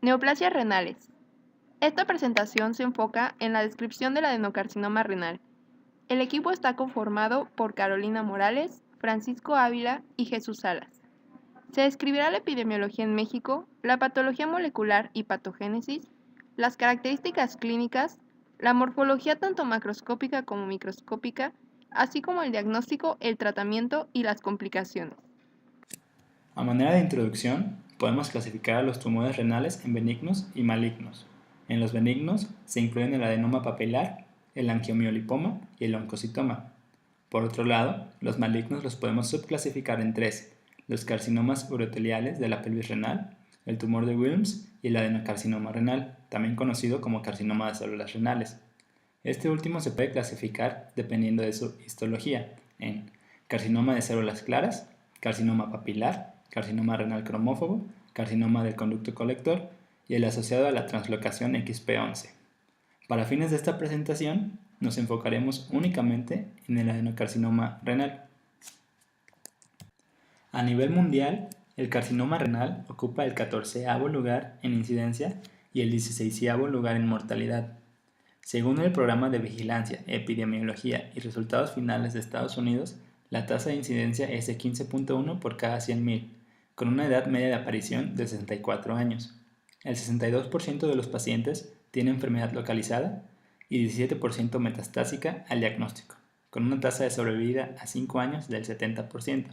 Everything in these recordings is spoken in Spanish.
Neoplasias renales. Esta presentación se enfoca en la descripción del adenocarcinoma renal. El equipo está conformado por Carolina Morales, Francisco Ávila y Jesús Salas. Se describirá la epidemiología en México, la patología molecular y patogénesis, las características clínicas, la morfología tanto macroscópica como microscópica, así como el diagnóstico, el tratamiento y las complicaciones. A manera de introducción, podemos clasificar a los tumores renales en benignos y malignos. En los benignos se incluyen el adenoma papilar, el angiomiolipoma y el oncocitoma. Por otro lado, los malignos los podemos subclasificar en tres: los carcinomas uroteliales de la pelvis renal, el tumor de Wilms y el adenocarcinoma renal, también conocido como carcinoma de células renales. Este último se puede clasificar dependiendo de su histología en carcinoma de células claras, carcinoma papilar, carcinoma renal cromófobo, carcinoma del conducto colector y el asociado a la translocación XP11. Para fines de esta presentación, nos enfocaremos únicamente en el adenocarcinoma renal. A nivel mundial, el carcinoma renal ocupa el 14º lugar en incidencia y el 16º lugar en mortalidad. Según el Programa de Vigilancia, Epidemiología y Resultados Finales de Estados Unidos, la tasa de incidencia es de 15.1 por cada 100.000, con una edad media de aparición de 64 años. El 62% de los pacientes tiene enfermedad localizada y 17% metastásica al diagnóstico, con una tasa de sobrevida a 5 años del 70%.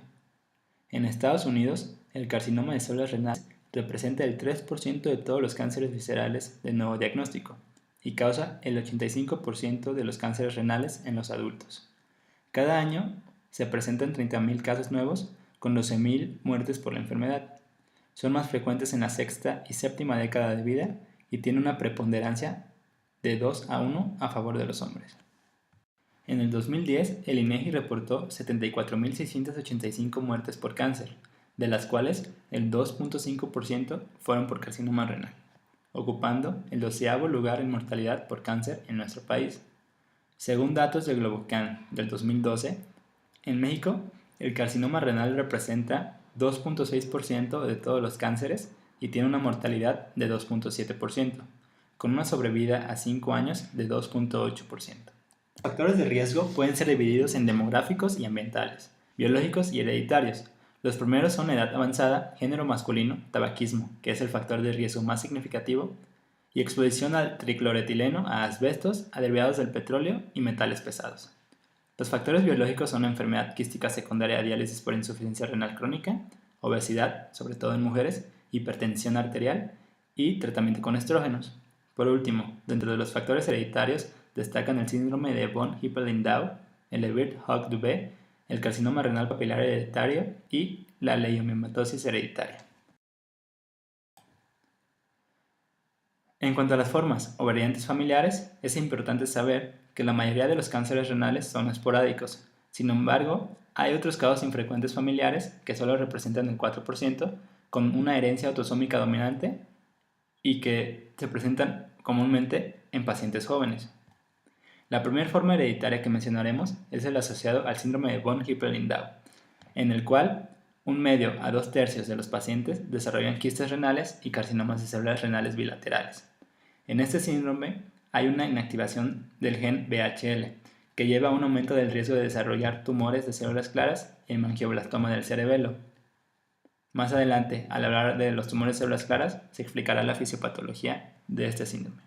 En Estados Unidos, el carcinoma de células renales representa el 3% de todos los cánceres viscerales de nuevo diagnóstico y causa el 85% de los cánceres renales en los adultos. Cada año se presentan 30.000 casos nuevos con 12.000 muertes por la enfermedad. Son más frecuentes en la sexta y séptima década de vida y tienen una preponderancia de 2-1 a favor de los hombres. En el 2010, el INEGI reportó 74.685 muertes por cáncer, de las cuales el 2.5% fueron por carcinoma renal, ocupando el 12º lugar en mortalidad por cáncer en nuestro país. Según datos de Globocan del 2012, en México, el carcinoma renal representa 2.6% de todos los cánceres y tiene una mortalidad de 2.7%, con una sobrevida a 5 años de 2.8%. Los factores de riesgo pueden ser divididos en demográficos y ambientales, biológicos y hereditarios. Los primeros son edad avanzada, género masculino, tabaquismo, que es el factor de riesgo más significativo, y exposición al tricloretileno, a asbestos, a derivados del petróleo y metales pesados. Los factores biológicos son enfermedad quística secundaria a diálisis por insuficiencia renal crónica, obesidad, sobre todo en mujeres, hipertensión arterial y tratamiento con estrógenos. Por último, dentro de los factores hereditarios destacan el síndrome de von Hippel-Lindau, el de Birt-Hogg-Dubé, el carcinoma renal papilar hereditario y la leiomiomatosis hereditaria. En cuanto a las formas o variantes familiares, es importante saber que la mayoría de los cánceres renales son esporádicos. Sin embargo, hay otros casos infrecuentes familiares que solo representan el 4%, con una herencia autosómica dominante y que se presentan comúnmente en pacientes jóvenes. La primera forma hereditaria que mencionaremos es el asociado al síndrome de von Hippel-Lindau, en el cual 1/2 a 2/3 de los pacientes desarrollan quistes renales y carcinomas de células renales bilaterales. En este síndrome hay una inactivación del gen VHL, que lleva a un aumento del riesgo de desarrollar tumores de células claras y hemangioblastoma del cerebelo. Más adelante, al hablar de los tumores de células claras, se explicará la fisiopatología de este síndrome.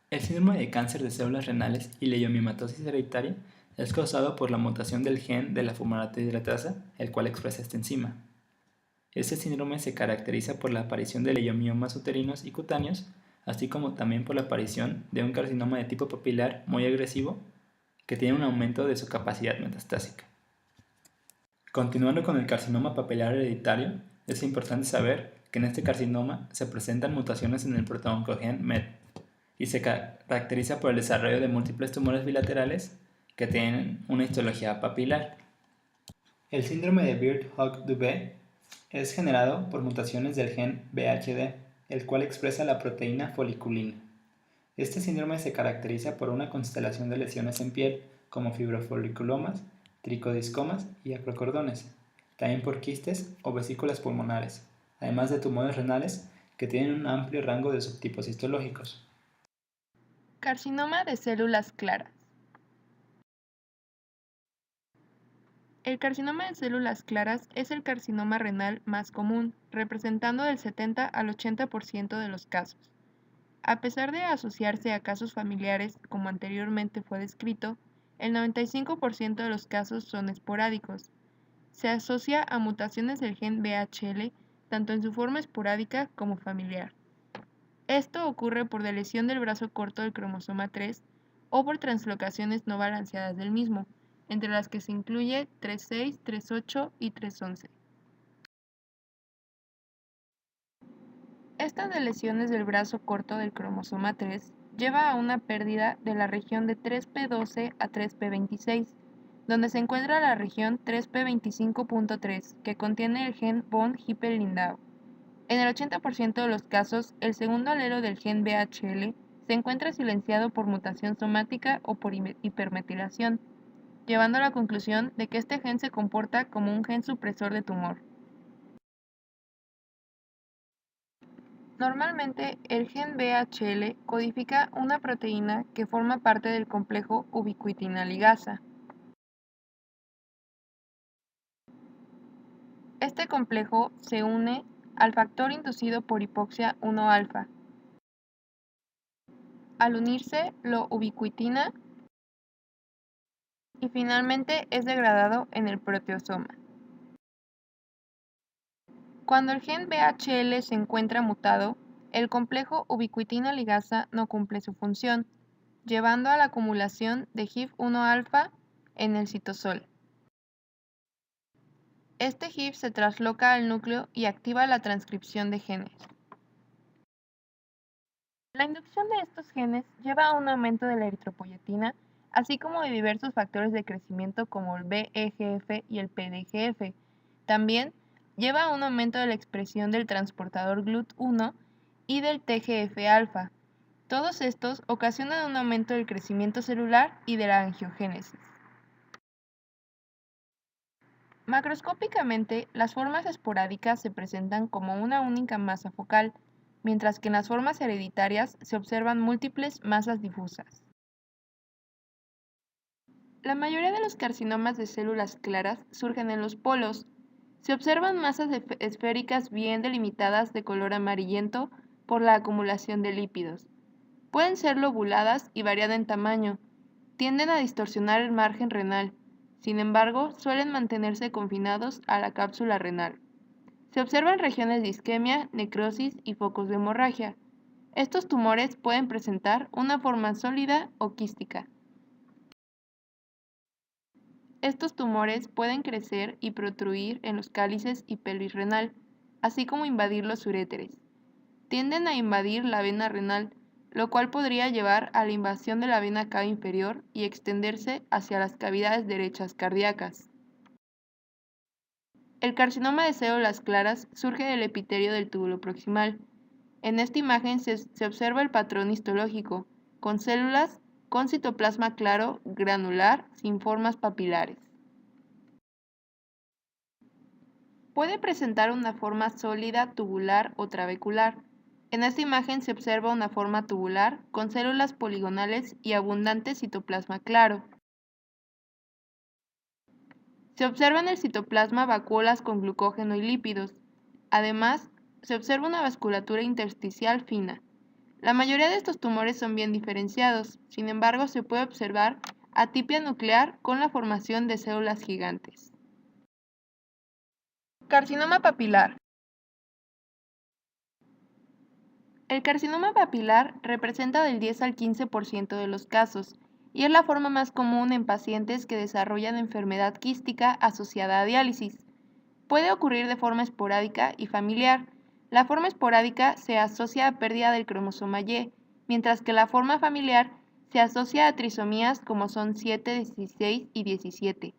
El síndrome de cáncer de células renales y leiomiomatosis hereditaria es causado por la mutación del gen de la fumarate hidratasa, el cual expresa esta enzima. Este síndrome se caracteriza por la aparición de leiomiomas uterinos y cutáneos, así como también por la aparición de un carcinoma de tipo papilar muy agresivo que tiene un aumento de su capacidad metastásica. Continuando con el carcinoma papilar hereditario, es importante saber que en este carcinoma se presentan mutaciones en el protooncogen MET y se caracteriza por el desarrollo de múltiples tumores bilaterales que tienen una histología papilar. El síndrome de Birt-Hogg-Dubé es generado por mutaciones del gen BHD, el cual expresa la proteína foliculina. Este síndrome se caracteriza por una constelación de lesiones en piel, como fibrofoliculomas, tricodiscomas y acrocordones, también por quistes o vesículas pulmonares, además de tumores renales que tienen un amplio rango de subtipos histológicos. Carcinoma de células claras. El carcinoma de células claras es el carcinoma renal más común, representando del 70 al 80% de los casos. A pesar de asociarse a casos familiares, como anteriormente fue descrito, el 95% de los casos son esporádicos. Se asocia a mutaciones del gen VHL tanto en su forma esporádica como familiar. Esto ocurre por lesión del brazo corto del cromosoma 3 o por translocaciones no balanceadas del mismo, entre las que se incluye 3,6, 3,8 y 3,11. Estas lesiones del brazo corto del cromosoma 3 lleva a una pérdida de la región de 3p12 a 3p26, donde se encuentra la región 3p25.3, que contiene el gen von Hippel-Lindau. En el 80% de los casos, el segundo alelo del gen VHL se encuentra silenciado por mutación somática o por hipermetilación, llevando a la conclusión de que este gen se comporta como un gen supresor de tumor. Normalmente, el gen VHL codifica una proteína que forma parte del complejo ubiquitina ligasa. Este complejo se une al factor inducido por hipoxia 1-alfa. Al unirse, lo ubiquitina y finalmente es degradado en el proteasoma. Cuando el gen VHL se encuentra mutado, el complejo ubiquitina ligasa no cumple su función, llevando a la acumulación de HIF-1-alfa en el citosol. Este HIF se trasloca al núcleo y activa la transcripción de genes. La inducción de estos genes lleva a un aumento de la eritropoyetina, así como de diversos factores de crecimiento como el VEGF y el PDGF. También lleva a un aumento de la expresión del transportador GLUT1 y del TGF-alfa. Todos estos ocasionan un aumento del crecimiento celular y de la angiogénesis. Macroscópicamente, las formas esporádicas se presentan como una única masa focal, mientras que en las formas hereditarias se observan múltiples masas difusas. La mayoría de los carcinomas de células claras surgen en los polos. Se observan masas esféricas bien delimitadas de color amarillento por la acumulación de lípidos. Pueden ser lobuladas y variar en tamaño. Tienden a distorsionar el margen renal. Sin embargo, suelen mantenerse confinados a la cápsula renal. Se observan regiones de isquemia, necrosis y focos de hemorragia. Estos tumores pueden presentar una forma sólida o quística. Estos tumores pueden crecer y protruir en los cálices y pelvis renal, así como invadir los uréteres. Tienden a invadir la vena renal, lo cual podría llevar a la invasión de la vena cava inferior y extenderse hacia las cavidades derechas cardíacas. El carcinoma de células claras surge del epitelio del túbulo proximal. En esta imagen se observa el patrón histológico, con células con citoplasma claro, granular, sin formas papilares. Puede presentar una forma sólida, tubular o trabecular. En esta imagen se observa una forma tubular con células poligonales y abundante citoplasma claro. Se observa en el citoplasma vacuolas con glucógeno y lípidos. Además, se observa una vasculatura intersticial fina. La mayoría de estos tumores son bien diferenciados, sin embargo se puede observar atipia nuclear con la formación de células gigantes. Carcinoma papilar. El carcinoma papilar representa del 10 al 15% de los casos y es la forma más común en pacientes que desarrollan enfermedad quística asociada a diálisis. Puede ocurrir de forma esporádica y familiar. La forma esporádica se asocia a pérdida del cromosoma Y, mientras que la forma familiar se asocia a trisomías como son 7, 16 y 17.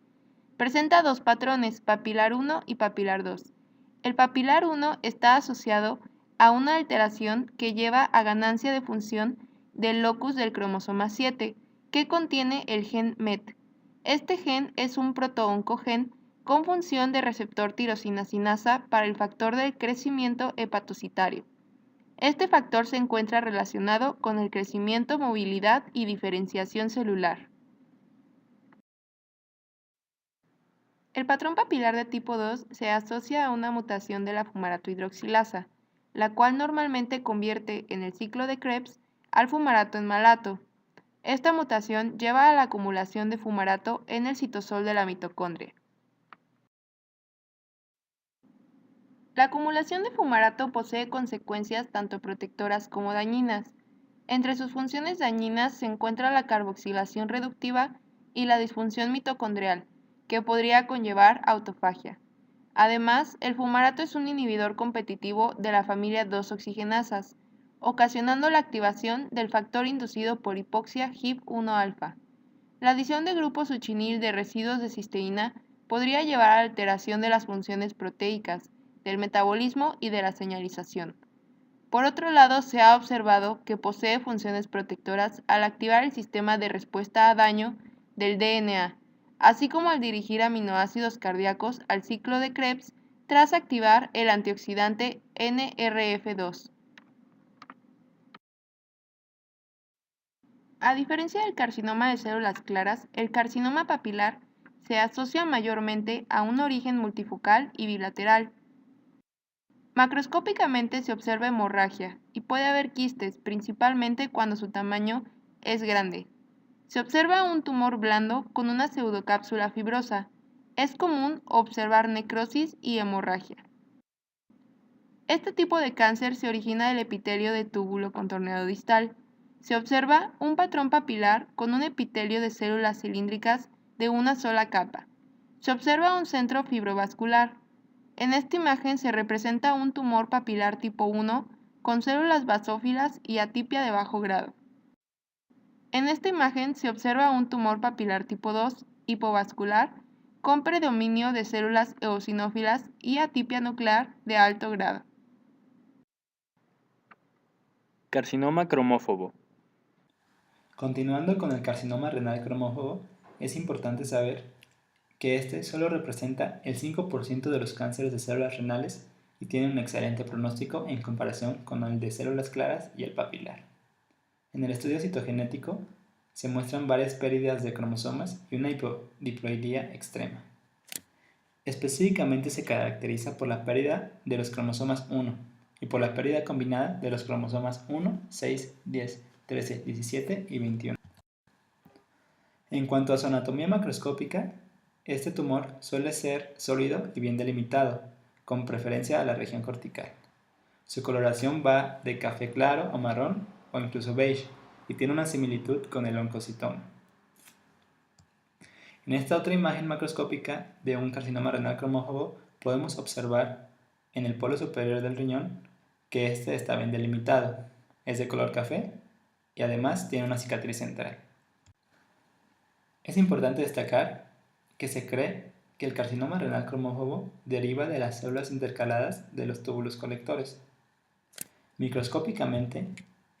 Presenta dos patrones, papilar 1 y papilar 2. El papilar 1 está asociado a una alteración que lleva a ganancia de función del locus del cromosoma 7, que contiene el gen MET. Este gen es un protooncogen con función de receptor tirosina sinasa para el factor del crecimiento hepatocitario. Este factor se encuentra relacionado con el crecimiento, movilidad y diferenciación celular. El patrón papilar de tipo 2 se asocia a una mutación de la fumaratohidroxilasa, la cual normalmente convierte en el ciclo de Krebs al fumarato en malato. Esta mutación lleva a la acumulación de fumarato en el citosol de la mitocondria. La acumulación de fumarato posee consecuencias tanto protectoras como dañinas. Entre sus funciones dañinas se encuentra la carboxilación reductiva y la disfunción mitocondrial, que podría conllevar autofagia. Además, el fumarato es un inhibidor competitivo de la familia 2-oxigenasas, ocasionando la activación del factor inducido por hipoxia HIF-1-alfa. La adición de grupo succinil de residuos de cisteína podría llevar a la alteración de las funciones proteicas, del metabolismo y de la señalización. Por otro lado, se ha observado que posee funciones protectoras al activar el sistema de respuesta a daño del DNA, así como al dirigir aminoácidos cardíacos al ciclo de Krebs tras activar el antioxidante NRF2. A diferencia del carcinoma de células claras, el carcinoma papilar se asocia mayormente a un origen multifocal y bilateral. Macroscópicamente se observa hemorragia y puede haber quistes, principalmente cuando su tamaño es grande. Se observa un tumor blando con una pseudocápsula fibrosa. Es común observar necrosis y hemorragia. Este tipo de cáncer se origina del epitelio de túbulo contorneado distal. Se observa un patrón papilar con un epitelio de células cilíndricas de una sola capa. Se observa un centro fibrovascular. En esta imagen se representa un tumor papilar tipo 1 con células basófilas y atipia de bajo grado. En esta imagen se observa un tumor papilar tipo 2 hipovascular con predominio de células eosinófilas y atipia nuclear de alto grado. Carcinoma cromófobo. Continuando con el carcinoma renal cromófobo, es importante saber que este solo representa el 5% de los cánceres de células renales y tiene un excelente pronóstico en comparación con el de células claras y el papilar. En el estudio citogenético se muestran varias pérdidas de cromosomas y una hipodiploidía extrema. Específicamente se caracteriza por la pérdida de los cromosomas 1 y por la pérdida combinada de los cromosomas 1, 6, 10, 13, 17 y 21. En cuanto a su anatomía macroscópica, este tumor suele ser sólido y bien delimitado, con preferencia a la región cortical. Su coloración va de café claro a marrón o incluso beige y tiene una similitud con el oncocitoma. En esta otra imagen macroscópica de un carcinoma renal cromófobo podemos observar en el polo superior del riñón que este está bien delimitado, es de color café y además tiene una cicatriz central. Es importante destacar que se cree que el carcinoma renal cromófobo deriva de las células intercaladas de los túbulos colectores. Microscópicamente,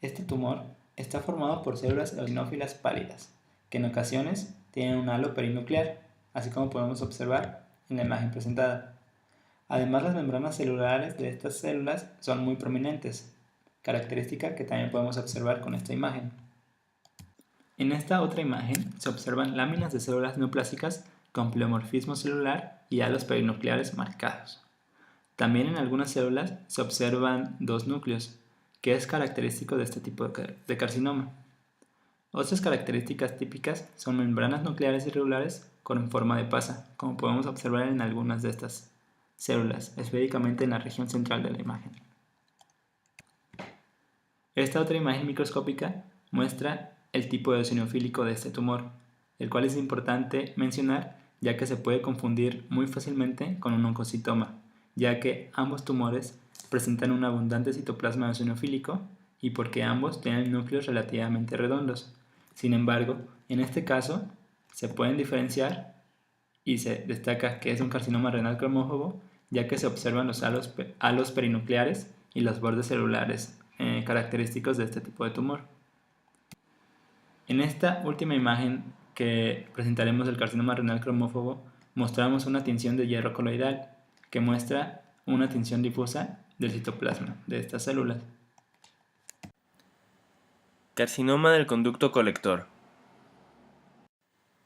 este tumor está formado por células eosinófilas pálidas, que en ocasiones tienen un halo perinuclear, así como podemos observar en la imagen presentada. Además, las membranas celulares de estas células son muy prominentes, característica que también podemos observar con esta imagen. En esta otra imagen se observan láminas de células neoplásicas con pleomorfismo celular y halos perinucleares marcados. También en algunas células se observan dos núcleos, que es característico de este tipo de carcinoma. Otras características típicas son membranas nucleares irregulares con forma de pasa, como podemos observar en algunas de estas células, específicamente en la región central de la imagen. Esta otra imagen microscópica muestra el tipo de eosinofílico de este tumor, el cual es importante mencionar ya que se puede confundir muy fácilmente con un oncocitoma, ya que ambos tumores presentan un abundante citoplasma eosinofílico y porque ambos tienen núcleos relativamente redondos. Sin embargo, en este caso se pueden diferenciar y se destaca que es un carcinoma renal cromófobo, ya que se observan los halos perinucleares y los bordes celulares característicos de este tipo de tumor. En esta última imagen que presentaremos del carcinoma renal cromófobo, mostramos una tinción de hierro coloidal que muestra una tinción difusa del citoplasma de estas células. Carcinoma del conducto colector.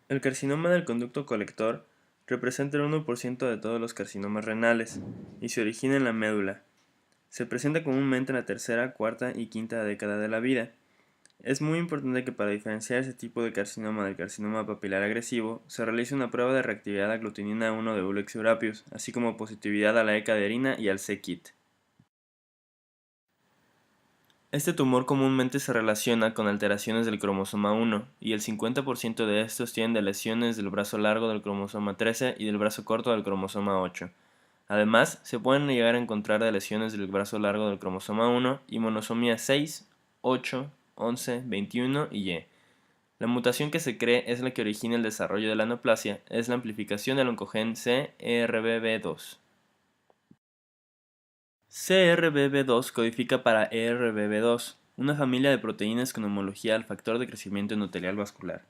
El carcinoma del conducto colector representa el 1% de todos los carcinomas renales y se origina en la médula. Se presenta comúnmente en la tercera, cuarta y quinta década de la vida. Es muy importante que para diferenciar ese tipo de carcinoma del carcinoma papilar agresivo se realice una prueba de reactividad a aglutinina 1 de Ulex eurapius, así como positividad a la E-caderina y al c-KIT. Este tumor comúnmente se relaciona con alteraciones del cromosoma 1 y el 50% de estos tienen lesiones del brazo largo del cromosoma 13 y del brazo corto del cromosoma 8. Además, se pueden llegar a encontrar lesiones del brazo largo del cromosoma 1 y monosomías 6, 8, 11, 21 y Y. La mutación que se cree es la que origina el desarrollo de la neoplasia, es la amplificación del oncogen CRBB2. CRBB2 codifica para ERBB2, una familia de proteínas con homología al factor de crecimiento endotelial vascular.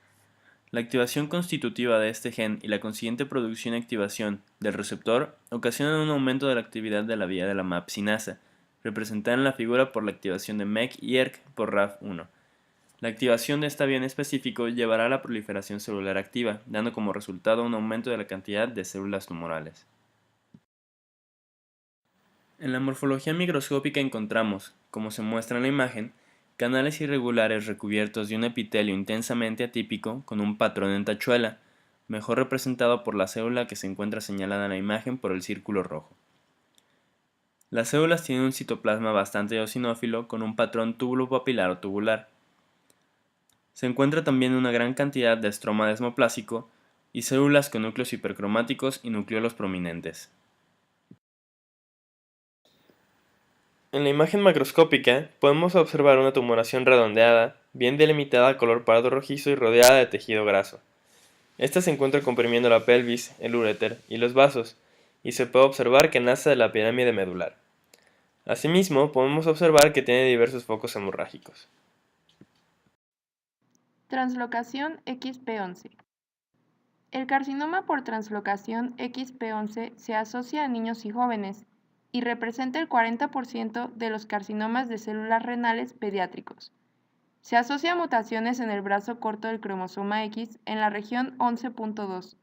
La activación constitutiva de este gen y la consiguiente producción y activación del receptor ocasionan un aumento de la actividad de la vía de la MAP-sinasa, representada en la figura por la activación de MEK y ERK por RAF1. La activación de esta vía en específico llevará a la proliferación celular activa, dando como resultado un aumento de la cantidad de células tumorales. En la morfología microscópica encontramos, como se muestra en la imagen, canales irregulares recubiertos de un epitelio intensamente atípico con un patrón en tachuela, mejor representado por la célula que se encuentra señalada en la imagen por el círculo rojo. Las células tienen un citoplasma bastante eosinófilo con un patrón túbulo-papilar o tubular. Se encuentra también una gran cantidad de estroma desmoplásico y células con núcleos hipercromáticos y nucleolos prominentes. En la imagen macroscópica podemos observar una tumoración redondeada, bien delimitada a color pardo rojizo y rodeada de tejido graso. Esta se encuentra comprimiendo la pelvis, el uréter y los vasos, y se puede observar que nace de la pirámide medular. Asimismo, podemos observar que tiene diversos focos hemorrágicos. Translocación XP11. El carcinoma por translocación XP11 se asocia a niños y jóvenes y representa el 40% de los carcinomas de células renales pediátricos. Se asocia a mutaciones en el brazo corto del cromosoma X en la región 11.2.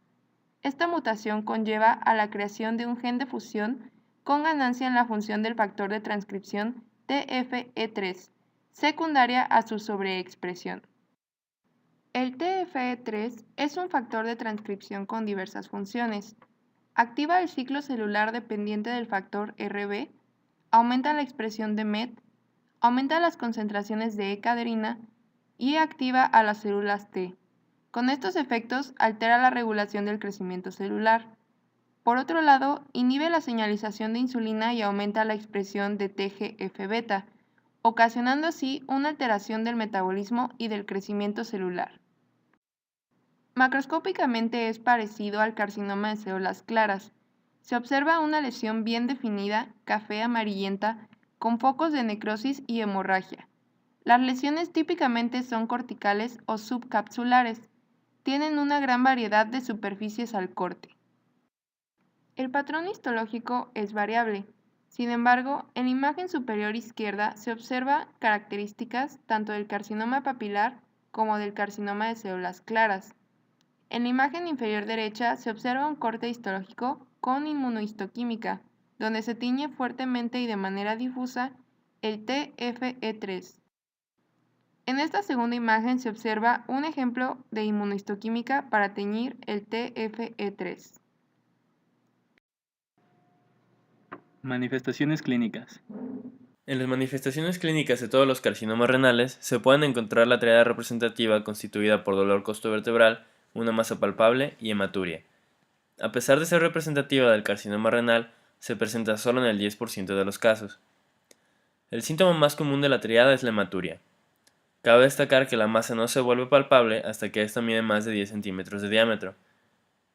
Esta mutación conlleva a la creación de un gen de fusión con ganancia en la función del factor de transcripción TFE3, secundaria a su sobreexpresión. El TFE3 es un factor de transcripción con diversas funciones. Activa el ciclo celular dependiente del factor Rb, aumenta la expresión de MET, aumenta las concentraciones de E-caderina y activa a las células T. Con estos efectos, altera la regulación del crecimiento celular. Por otro lado, inhibe la señalización de insulina y aumenta la expresión de TGF-beta, ocasionando así una alteración del metabolismo y del crecimiento celular. Macroscópicamente es parecido al carcinoma de células claras. Se observa una lesión bien definida, café amarillenta, con focos de necrosis y hemorragia. Las lesiones típicamente son corticales o subcapsulares. Tienen una gran variedad de superficies al corte. El patrón histológico es variable. Sin embargo, en la imagen superior izquierda se observa características tanto del carcinoma papilar como del carcinoma de células claras. En la imagen inferior derecha se observa un corte histológico con inmunohistoquímica, donde se tiñe fuertemente y de manera difusa el TFE3. En esta segunda imagen se observa un ejemplo de inmunohistoquímica para teñir el TFE3. Manifestaciones clínicas. En las manifestaciones clínicas de todos los carcinomas renales se pueden encontrar la triada representativa constituida por dolor costovertebral, una masa palpable y hematuria. A pesar de ser representativa del carcinoma renal, se presenta solo en el 10% de los casos. El síntoma más común de la triada es la hematuria. Cabe destacar que la masa no se vuelve palpable hasta que ésta mide más de 10 centímetros de diámetro.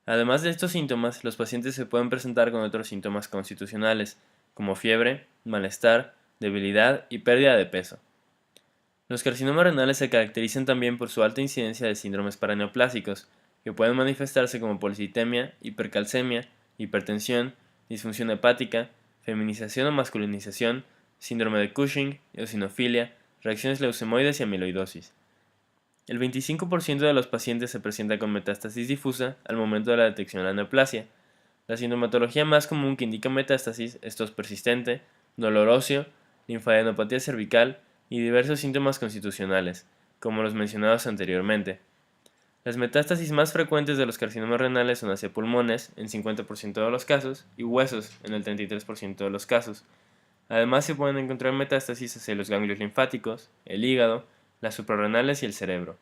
Además de estos síntomas, los pacientes se pueden presentar con otros síntomas constitucionales, como fiebre, malestar, debilidad y pérdida de peso. Los carcinomas renales se caracterizan también por su alta incidencia de síndromes paraneoplásicos, que pueden manifestarse como policitemia, hipercalcemia, hipertensión, disfunción hepática, feminización o masculinización, síndrome de Cushing, eosinofilia, reacciones leucemoides y amiloidosis. El 25% de los pacientes se presenta con metástasis difusa al momento de la detección de la neoplasia. La sintomatología más común que indica metástasis es tos persistente, dolor óseo, linfadenopatía cervical y diversos síntomas constitucionales, como los mencionados anteriormente. Las metástasis más frecuentes de los carcinomas renales son hacia pulmones, en 50% de los casos, y huesos, en el 33% de los casos. Además se pueden encontrar metástasis hacia los ganglios linfáticos, el hígado, las suprarrenales y el cerebro.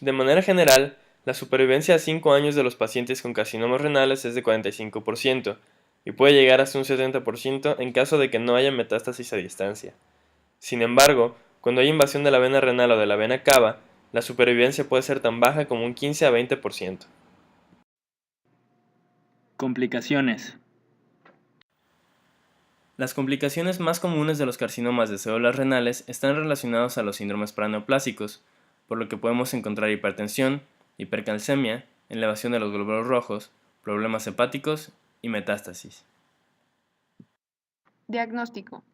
De manera general, la supervivencia a 5 años de los pacientes con carcinomas renales es de 45% y puede llegar hasta un 70% en caso de que no haya metástasis a distancia. Sin embargo, cuando hay invasión de la vena renal o de la vena cava, la supervivencia puede ser tan baja como un 15 a 20%. Complicaciones. Las complicaciones más comunes de los carcinomas de células renales están relacionados a los síndromes paraneoplásicos, por lo que podemos encontrar hipertensión, hipercalcemia, elevación de los glóbulos rojos, problemas hepáticos y metástasis. Diagnóstico.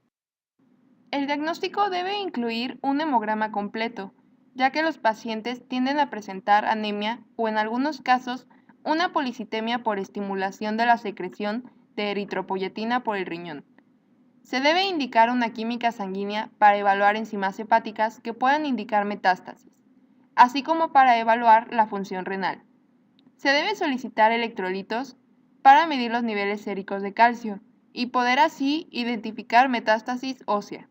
El diagnóstico debe incluir un hemograma completo, ya que los pacientes tienden a presentar anemia o en algunos casos una policitemia por estimulación de la secreción de eritropoyetina por el riñón. Se debe indicar una química sanguínea para evaluar enzimas hepáticas que puedan indicar metástasis, así como para evaluar la función renal. Se debe solicitar electrolitos para medir los niveles séricos de calcio y poder así identificar metástasis ósea.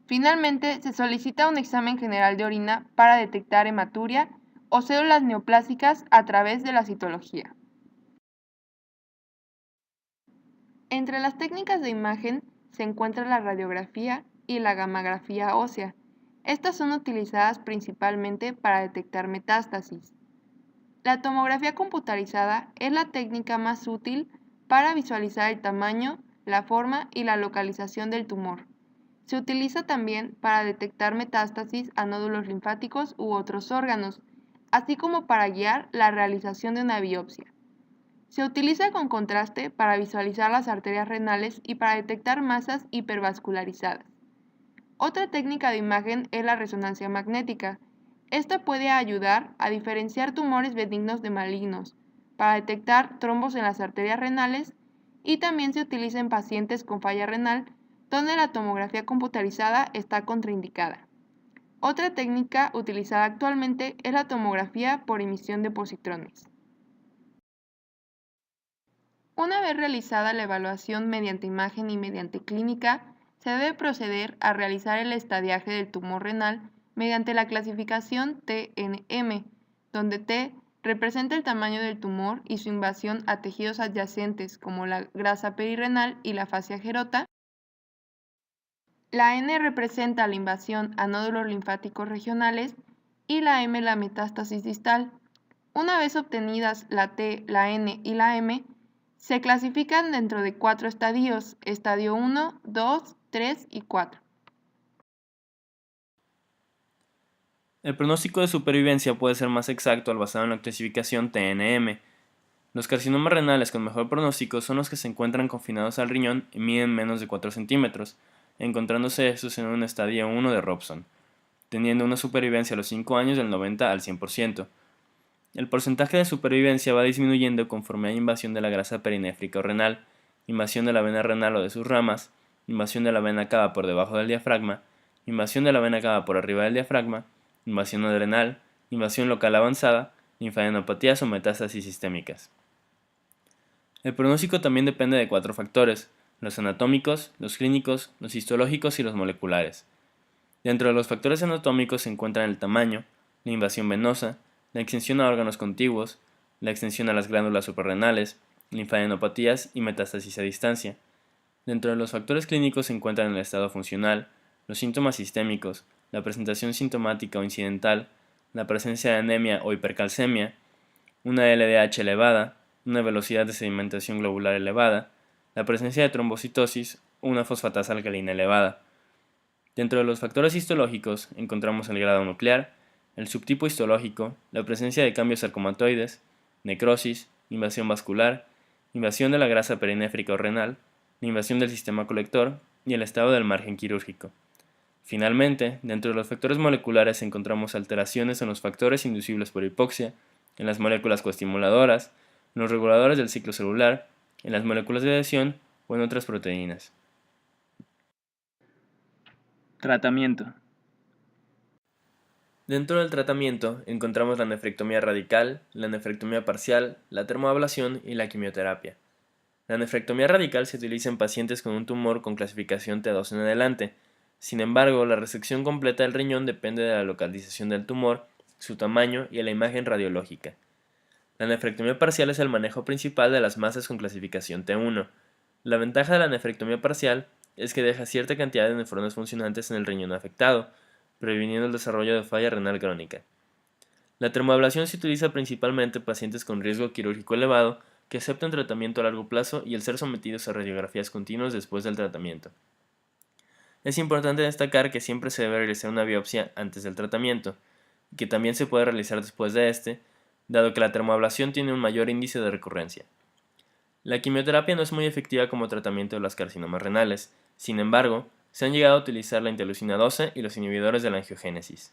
Finalmente, se solicita un examen general de orina para detectar hematuria o células neoplásicas a través de la citología. Entre las técnicas de imagen se encuentra la radiografía y la gammagrafía ósea. Estas son utilizadas principalmente para detectar metástasis. La tomografía computarizada es la técnica más útil para visualizar el tamaño, la forma y la localización del tumor. Se utiliza también para detectar metástasis a nódulos linfáticos u otros órganos, así como para guiar la realización de una biopsia. Se utiliza con contraste para visualizar las arterias renales y para detectar masas hipervascularizadas. Otra técnica de imagen es la resonancia magnética. Esta puede ayudar a diferenciar tumores benignos de malignos, para detectar trombos en las arterias renales y también se utiliza en pacientes con falla renal donde la tomografía computarizada está contraindicada. Otra técnica utilizada actualmente es la tomografía por emisión de positrones. Una vez realizada la evaluación mediante imagen y mediante clínica, se debe proceder a realizar el estadiaje del tumor renal mediante la clasificación TNM, donde T representa el tamaño del tumor y su invasión a tejidos adyacentes como la grasa perirenal y la fascia gerota. La N representa la invasión a nódulos linfáticos regionales y la M la metástasis distal. Una vez obtenidas la T, la N y la M, se clasifican dentro de 4 estadios, estadio 1, 2, 3 y 4. El pronóstico de supervivencia puede ser más exacto al basado en la clasificación TNM. Los carcinomas renales con mejor pronóstico son los que se encuentran confinados al riñón y miden menos de 4 centímetros, encontrándose estos en un estadio 1 de Robson, teniendo una supervivencia a los 5 años del 90 al 100%. El porcentaje de supervivencia va disminuyendo conforme hay invasión de la grasa perinéfrica o renal, invasión de la vena renal o de sus ramas, invasión de la vena cava por debajo del diafragma, invasión de la vena cava por arriba del diafragma, invasión adrenal, invasión local avanzada, linfadenopatías o metástasis sistémicas. El pronóstico también depende de 4 factores: los anatómicos, los clínicos, los histológicos y los moleculares. Dentro de los factores anatómicos se encuentran el tamaño, la invasión venosa, la extensión a órganos contiguos, la extensión a las glándulas suprarrenales, linfadenopatías y metástasis a distancia. Dentro de los factores clínicos se encuentran el estado funcional, los síntomas sistémicos, la presentación sintomática o incidental, la presencia de anemia o hipercalcemia, una LDH elevada, una velocidad de sedimentación globular elevada, la presencia de trombocitosis o una fosfatasa alcalina elevada. Dentro de los factores histológicos encontramos el grado nuclear, el subtipo histológico, la presencia de cambios sarcomatoides, necrosis, invasión vascular, invasión de la grasa perinéfrica o renal, la invasión del sistema colector y el estado del margen quirúrgico. Finalmente, dentro de los factores moleculares encontramos alteraciones en los factores inducibles por hipoxia, en las moléculas coestimuladoras, en los reguladores del ciclo celular, en las moléculas de adhesión o en otras proteínas. Tratamiento. Dentro del tratamiento encontramos la nefrectomía radical, la nefrectomía parcial, la termoablación y la quimioterapia. La nefrectomía radical se utiliza en pacientes con un tumor con clasificación T2 en adelante. Sin embargo, la resección completa del riñón depende de la localización del tumor, su tamaño y la imagen radiológica. La nefrectomía parcial es el manejo principal de las masas con clasificación T1. La ventaja de la nefrectomía parcial es que deja cierta cantidad de nefronas funcionantes en el riñón afectado, previniendo el desarrollo de falla renal crónica. La termoablación se utiliza principalmente en pacientes con riesgo quirúrgico elevado que aceptan tratamiento a largo plazo y el ser sometidos a radiografías continuas después del tratamiento. Es importante destacar que siempre se debe realizar una biopsia antes del tratamiento, y que también se puede realizar después de este, dado que la termoablación tiene un mayor índice de recurrencia. La quimioterapia no es muy efectiva como tratamiento de los carcinomas renales, sin embargo, se han llegado a utilizar la interleucina 12 y los inhibidores de la angiogénesis.